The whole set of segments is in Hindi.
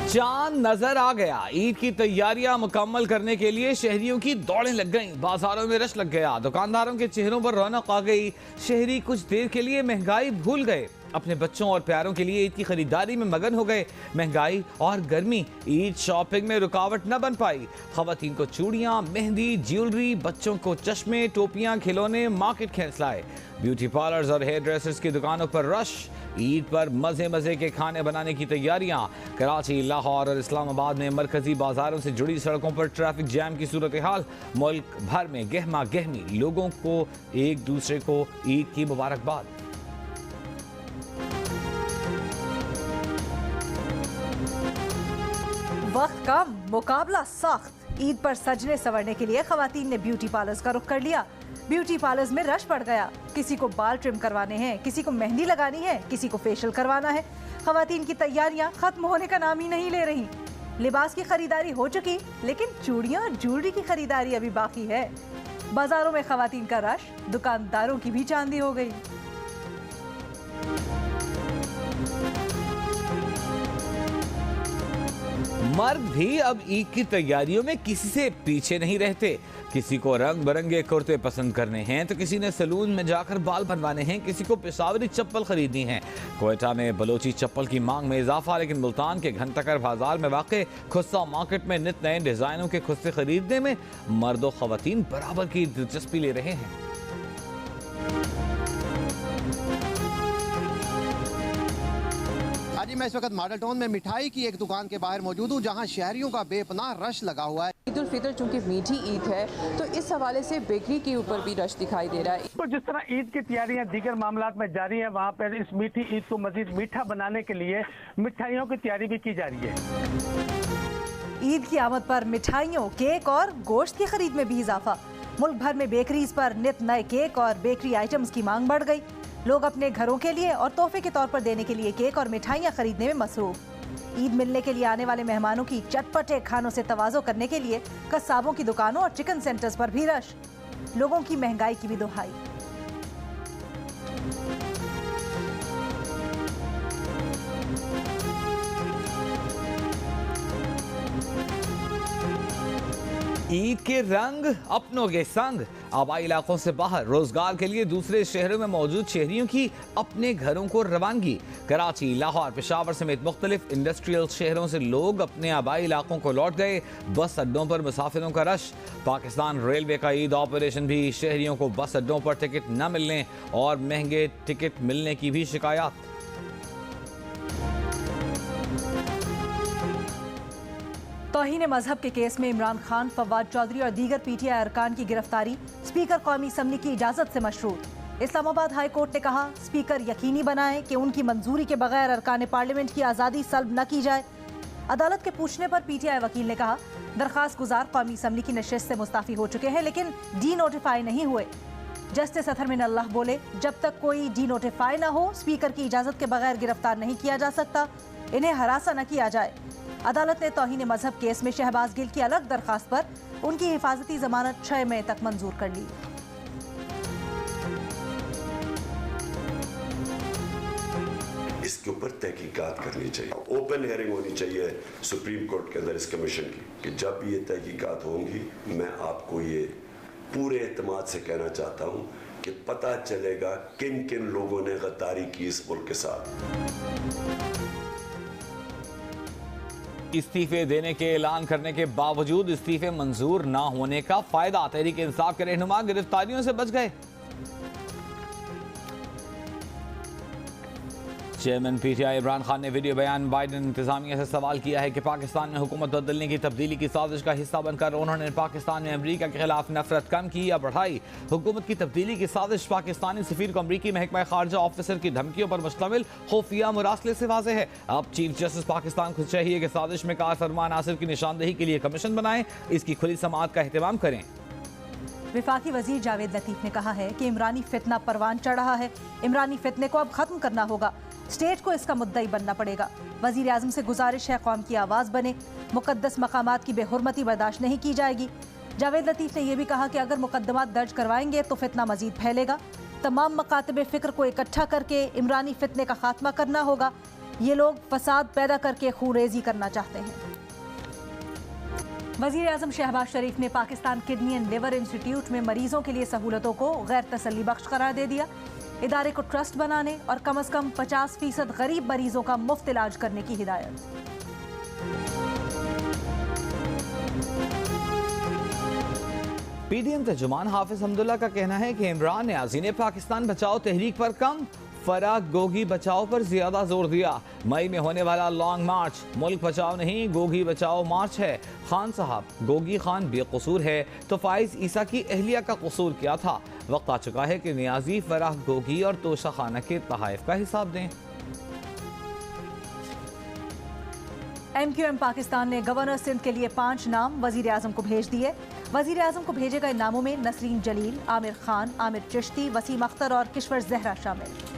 चांद नजर आ गया। ईद की तैयारियां मुकम्मल करने के लिए शहरियों की दौड़ें लग गईं। बाजारों में रश लग गया। दुकानदारों के चेहरों पर रौनक आ गई। शहरी कुछ देर के लिए महंगाई भूल गए। अपने बच्चों और प्यारों के लिए ईद की खरीदारी में मगन हो गए। महंगाई और गर्मी ईद शॉपिंग में रुकावट न बन पाई। खवातीन को चूड़ियां, मेहंदी, ज्वेलरी, बच्चों को चश्मे, टोपियां, खिलौने मार्केट खेच लाए। ब्यूटी पार्लर्स और हेयर ड्रेसर्स की दुकानों पर रश। ईद पर मजे मजे के खाने बनाने की तैयारियां। कराची, लाहौर और इस्लामाबाद में मरकजी बाजारों से जुड़ी सड़कों पर ट्रैफिक जैम की सूरत हाल। मुल्क भर में गहमा गहमी। लोगों को एक दूसरे को ईद की मुबारकबाद। वक्त कम, मुकाबला सख्त। ईद पर सजने संवरने के लिए खवातीन ने ब्यूटी पार्लर्स का रुख कर लिया। ब्यूटी पार्लर्स में रश बढ़ गया। किसी को बाल ट्रिम करवाने हैं, किसी को मेहंदी लगानी है, किसी को फेशियल करवाना है। खवातीन की तैयारियां खत्म होने का नाम ही नहीं ले रही। लिबास की खरीदारी हो चुकी, लेकिन चूड़ियां और ज्वेलरी की खरीदारी अभी बाकी है। बाजारों में खवातीन का रश, दुकानदारों की भी चांदी हो गई। मर्द भी अब ईद की तैयारियों में किसी से पीछे नहीं रहते। किसी को रंग बिरंगे कुर्ते पसंद करने हैं तो किसी ने सैलून में जाकर बाल बनवाने हैं, किसी को पेशावरी चप्पल खरीदनी है। क्वेटा में बलोची चप्पल की मांग में इजाफा, लेकिन मुल्तान के घंटाकर बाजार में वाक़े खुस्सा मार्केट में नित नए डिजाइनों के खुस्से खरीदने में मर्द और खवातीन बराबर की दिलचस्पी ले रहे हैं। मैं इस वक्त मॉडल टाउन में मिठाई की एक दुकान के बाहर मौजूद हूँ, जहाँ शहरियों का बेपनाह रश लगा हुआ है। ईद उल फितर चूंकि मीठी ईद है, तो इस हवाले से बेकरी के ऊपर भी रश दिखाई दे रहा है। तो जिस तरह ईद की तैयारियां दीगर मामलात में जारी है, वहाँ पर इस मीठी ईद को मजीद मीठा बनाने के लिए मिठाइयों की तैयारी भी की जा रही है। ईद की आमद पर मिठाइयों, केक और गोश्त की खरीद में भी इजाफा। मुल्क भर में बेकरीज पर नित नए केक और बेकरी आइटम्स की मांग बढ़ गई। लोग अपने घरों के लिए और तोहफे के तौर पर देने के लिए केक और मिठाइयां खरीदने में मसरूफ। ईद मिलने के लिए आने वाले मेहमानों की चटपटे खानों से तवाज़ो करने के लिए कस्साबों की दुकानों और चिकन सेंटर्स पर भी रश। लोगों की महंगाई की भी दुहाई। ईद के रंग अपनों के संग। आबाई इलाकों से बाहर रोजगार के लिए दूसरे शहरों में मौजूद शहरियों की अपने घरों को रवानगी। कराची, लाहौर, पेशावर समेत मुख्तलिफ इंडस्ट्रियल शहरों से लोग अपने आबाई इलाकों को लौट गए। बस अड्डों पर मुसाफिरों का रश। पाकिस्तान रेलवे का ईद ऑपरेशन भी। शहरियों को बस अड्डों पर टिकट न मिलने और महंगे टिकट मिलने की भी शिकायत। तौहीन मजहब के केस में इमरान खान, फवाद चौधरी और दीगर पीटीआई अरकान की गिरफ्तारी स्पीकर कौमी असम्बली की इजाजत से मशरूत। इस्लामाबाद हाई कोर्ट ने कहा, स्पीकर यकीनी बनाए कि उनकी मंजूरी के बगैर अरकान पार्लियामेंट की आज़ादी सल्ब न की जाए। अदालत के पूछने पर पीटीआई वकील ने कहा, दरखास्त गुजार कौमी असम्बली की नशिस्त से मुस्ताफी हो चुके हैं, लेकिन डी नोटिफाई नहीं हुए। जस्टिस अतहर मिन अल्लाह बोले, जब तक कोई डी नोटिफाई न हो, स्पीकर की इजाजत के बगैर गिरफ्तार नहीं किया जा सकता। इन्हें हरासा न किया जाए। अदालत ने तौहीन मजहब केस में शहबाज गिल की अलग दरखास्त पर उनकी हिफाजती जमानत 6 मई तक मंजूर कर ली। इसके ऊपर तहकीकात करनी चाहिए, ओपन हेयरिंग होनी चाहिए सुप्रीम कोर्ट के अंदर इस कमीशन की, कि जब ये तहकीकात होंगी, मैं आपको ये पूरे एतमाद से कहना चाहता हूँ कि पता चलेगा किन किन लोगों ने गद्दारी की इस मुल्क के साथ। इस्तीफे देने के ऐलान करने के बावजूद इस्तीफे मंजूर ना होने का फायदा। तहरीक इंसाफ के रहनुमा गिरफ्तारियों से बच गए। चेयरमैन पीटीआई इमरान खान ने वीडियो बयान बाइडेन इंतजामिया से सवाल किया है कि पाकिस्तान में हुकूमत बदलने की तब्दीली की साजिश का हिस्सा बनकर उन्होंने पाकिस्तान में अमरीका के खिलाफ नफरत कम की या बढ़ाई। हुकूमत की तब्दीली की साजिश पाकिस्तानी सफीर को अमरीकी महकमा खारजा ऑफिसर की धमकियों पर मुश्तमिल खुफिया मुरासले से वाज़े है। अब चीफ जस्टिस पाकिस्तान को चाहिए कि साजिश में कार फरमान नासिर की निशानदेही के लिए कमीशन बनाए, इसकी खुली समाअत का एहतमाम करें। विफाकी वजीर जावेद लतीफ ने कहा है कि इमरानी फितना परवान चढ़ रहा है। इमरानी फितने को अब खत्म करना होगा। स्टेट को इसका मुद्दई बनना पड़ेगा। वजीर आजम से गुजारिश है, कौम की आवाज़ बने। मुकद्दस मकामात की बेहुरमती बर्दाश्त नहीं की जाएगी। जावेद लतीफ ने यह भी कहा कि अगर मुकदमात दर्ज करवाएंगे तो फितना मजीद फैलेगा। तमाम मकातब फ़िक्र को इकट्ठा करके इमरानी फितने का खात्मा करना होगा। ये लोग फसाद पैदा करके खूरेजी करना चाहते हैं। वजीर आजम शहबाज शरीफ ने Pakistan kidney and liver institute में मरीजों के लिए सहूलतों को गैर तसल्ली बख्श करार दे दिया। इदारे को ट्रस्ट बनाने और कम से कम 50% गरीब मरीजों का मुफ्त इलाज करने की हिदायत। पीडीएम तर्जुमान हाफिज हमदुल्ला का कहना है कि इमरान न्याजी ने पाकिस्तान बचाओ तहरीक पर कम, फराग गोगी बचाओ पर ज्यादा जोर दिया। मई में होने वाला लॉन्ग मार्च मुल्क बचाओ नहीं गोगी बचाओ मार्च है। खान साहब, गोगी खान बेकसूर है तो फाइज ईसा की अहलिया का कसूर क्या था? वक्त आ चुका है कि नियाजी, फराग गोगी और तोशा खाना के तहाइफ का हिसाब दें। MQM पाकिस्तान ने गवर्नर सिंध के लिए 5 नाम वजीर आजम को भेज दिए। वजीर आजम को भेजे गए नामों में नसरीन जलील, आमिर खान, आमिर चिश्ती, वसीम अख्तर और किश्वर जहरा शामिल।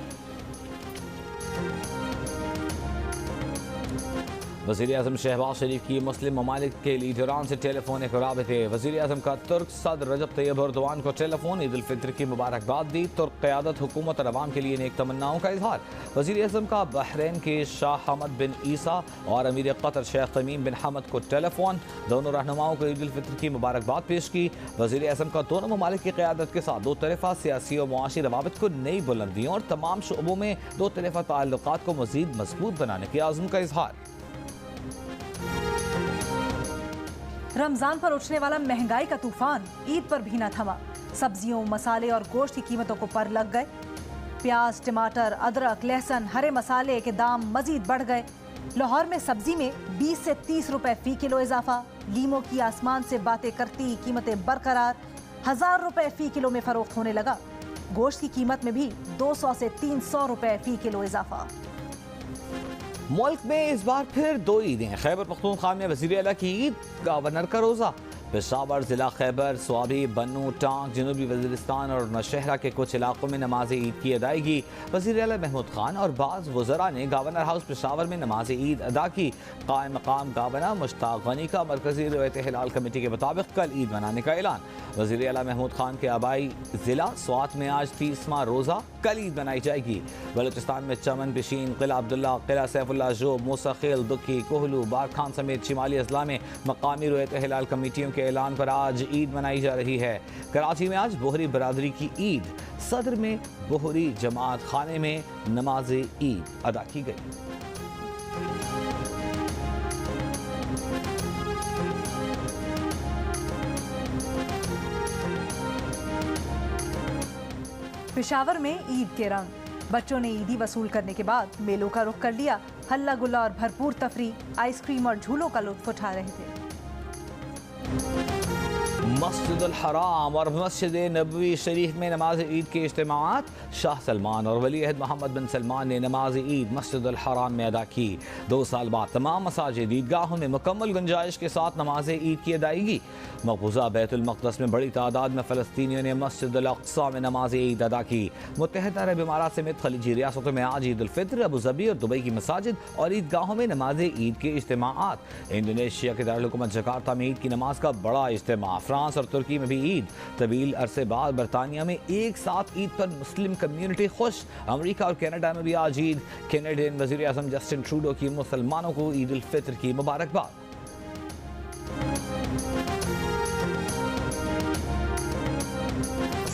वज़ीर आज़म शहबाज शरीफ की मुस्लिम ममालिक के लीडरान से टेलीफोनिक राबते। वज़ीर आज़म का तुर्क सदर रजब तैयब एर्दोआन को टेलीफोन ईद उल फित्र की मुबारकबाद दी। तुर्क क़यादत, हुकूमत और अवाम के लिए नेक तमन्नाओं का इजहार। वज़ीर आज़म का बहरीन के शाह हमद बिन ईसा और अमीर कतर शेख तमीम बिन हमद को टेलीफोन। दोनों रहनुमाओं को ईद उल फित्र की मुबारकबाद पेश की। वज़ीर आज़म का दोनों ममालिक की क़यादत के साथ दो तरफ़ा सियासी और मुआशी रवाबित को नई बुलंदियों और तमाम शुबों में दो तरफ़ा ताल्लुकात को मज़ीद मजबूत बनाने के आज़म का इजहार। रमजान पर उठने वाला महंगाई का तूफान ईद पर भी न थमा। सब्जियों, मसाले और गोश्त की कीमतों को पर लग गए। प्याज, टमाटर, अदरक, लहसुन, हरे मसाले के दाम मजीद बढ़ गए। लाहौर में सब्जी में 20 से 30 रुपए फी किलो इजाफा। लीमों की आसमान से बातें करती कीमतें बरकरार। 1000 रुपए फी किलो में फरोख्त होने लगा। गोश्त की कीमत में भी 200 से 300 रुपए फी किलो इजाफा। मुल्क में इस बार फिर दो ईदें। खैबर पख्तूनख्वा में वज़ीर आला की ईद, गवर्नर का रोज़ा। पेशावर, जिला खैबर, स्वाबी, बन्नू, टांग, जनूबी वज़ीरिस्तान और नौशहरा के कुछ इलाकों में नमाज ईद की अदायगी। वज़ीर आला महमूद खान और बाज़ वज़रा ने गवर्नर हाउस पेशावर में नमाज ईद अदा की। कायम मकाम गवर्नर मुश्ताक गनी का मरकजी रवायत हिलाल कमेटी के मुताबिक कल ईद मनाने का ऐलान। वज़ीर आला महमूद खान के आबाई जिला स्वात में आज 30वां रोज़ा, कल ईद मनाई जाएगी। बलूचिस्तान में चमन, पिशीन, किला अब्दुल्ला, किला सैफुल्ला जोब, मूसा खेल, दुखी, कोहलू, बार खान समेत शिमाली अजला में मकामी रवायत हिलाल कमेटियों के ऐलान पर आज ईद मनाई जा रही है। कराची में आज बोहरी बरादरी की ईद, सदर में बोहरी जमात खाने में नमाज ईद अदा की गई। पेशावर में ईद के रंग। बच्चों ने ईदी वसूल करने के बाद मेलों का रुख कर लिया। हल्ला गुल्ला और भरपूर तफरी, आइसक्रीम और झूलों का लुत्फ उठा रहे थे। मस्जिद अल हराम और मस्जिद नबवी शरीफ में नमाज ईद के इज्तिमात। शाह सलमान और वली अहद मोहम्मद बिन सलमान ने नमाज ईद मस्जिद अल हराम में अदा की। 2 साल बाद तमाम मसाजिद ईदगाहों में मुकम्मल गुंजाइश के साथ नमाज ईद की अदायगी। मकबूजा बैतुल मक़दस में बड़ी तादाद में फ़लस्तीनियों ने मस्जिद अल अक़सा में नमाज ईद अदा की। मुत्तहिदा अरब इमारात समेत खलीजी रियासतों में आज ईद उल फित्र, अबू ज़बी और दुबई की मसाजिद और ईदगाहों में नमाज ईद के इज्तिमात। इंडोनेशिया के दारुल-हुकूमत जकार्ता में ईद की नमाज का बड़ा इज्तिमा। फ्रांस और तुर्की में भी ईद। तवील अरसे बाद बरतानिया में एक साथ ईद पर मुस्लिम कम्युनिटी खुश। अमेरिका और कनाडा में भी आज ईद। कैनेडियन वज़ीर आज़म जस्टिन ट्रूडो की मुसलमानों को ईद उल फित्र की मुबारकबाद।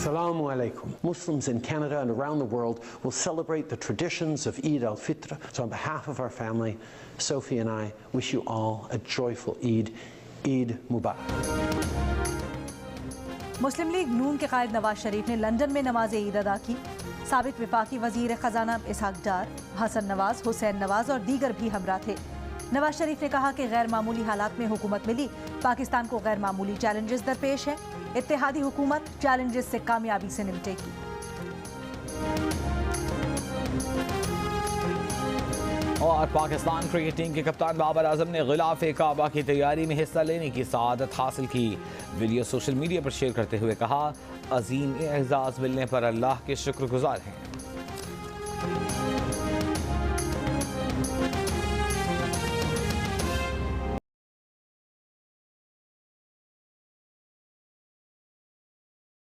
Assalamu alaikum. Muslims in Canada and around the world will celebrate the traditions of Eid al-Fitr. So on behalf of our family, Sophie and I wish you all a joyful Eid. Eid Mubarak. Muslim league नून के कायद नवाज शरीफ ने लंदन में नमाज ईद अदा की। साबिक वफाकी वजीर खजाना इसहाक डार, हसन नवाज, हुसैन नवाज और दीगर भी हमरा थे। नवाज शरीफ ने कहा कि गैर मामूली हालात में हुकूमत मिली, पाकिस्तान को गैर मामूली चैलेंजेस दरपेश है। इत्तेहादी हुकूमत चैलेंजेस से कामयाबी से निपटेगी। और पाकिस्तान क्रिकेट टीम के कप्तान बाबर आजम ने गिलाफ काबा की तैयारी में हिस्सा लेने की सआदत हासिल की। वीडियो सोशल मीडिया पर शेयर करते हुए कहा, अजीम एजाज़ मिलने पर अल्लाह के शुक्रगुजार हैं।